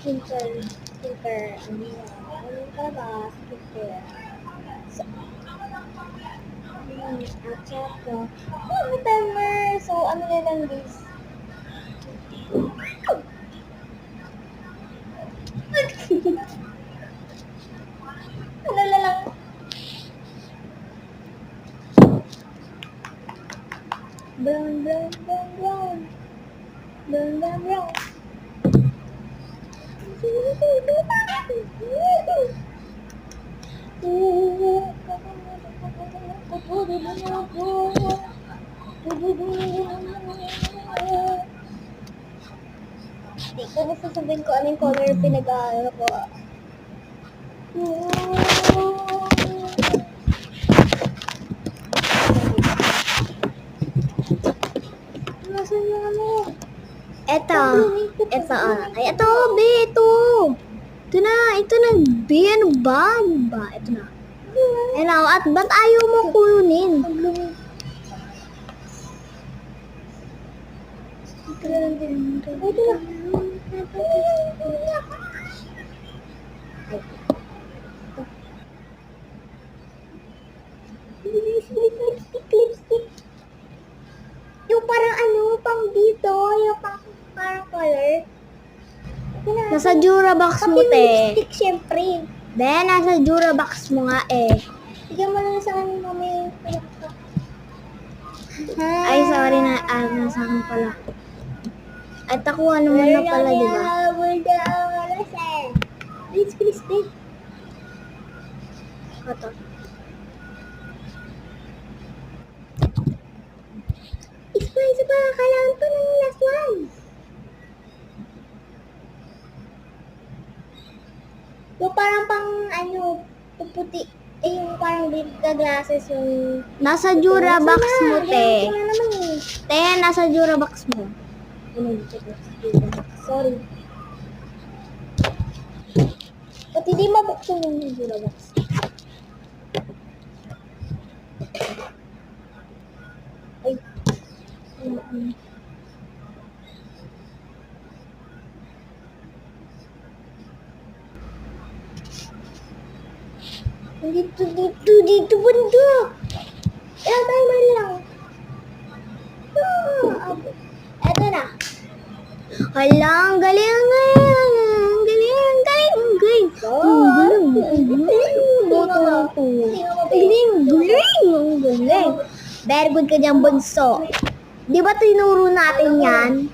skincare, ano talaga, skincare. So, at saka, may timer. So, ano na lang guys. Ano na lang. Brown, brown, brown, brown. Brown, brown, brown. Hindi ko nasasabihin ko anong color pinag-aaral ko. Nasaan yung ano? Ito, ay, ito, B, ito. Ito na, B, ano ba? Ito na. Hello, at ba't ayaw mo kunin? Ito na. Lipstick. Yung parang ano, pang dito, yung parang color. Nasa Durabox mo, te. Lipstick, syempre. Nasa Durabox mo nga, eh. Bigyan mo lang sa akin, mami. Ay, sorry na. Nasa akin pala. At ako, ano mo na pala, di ba? Please. Ito. Isa pa. Kailangan pa ng last one. Yung parang pang, puputi. Yung parang glasses yung... Nasa Durabox mo, te. Te, nasa Durabox mo. Sorry. Pati di mabuksan yung Durabox. Ay. Dito banda. Timer lang. Eto na. Hala, ang galing guys. Galing. Very good ka dyan, bunso. Di ba tinuro natin yan?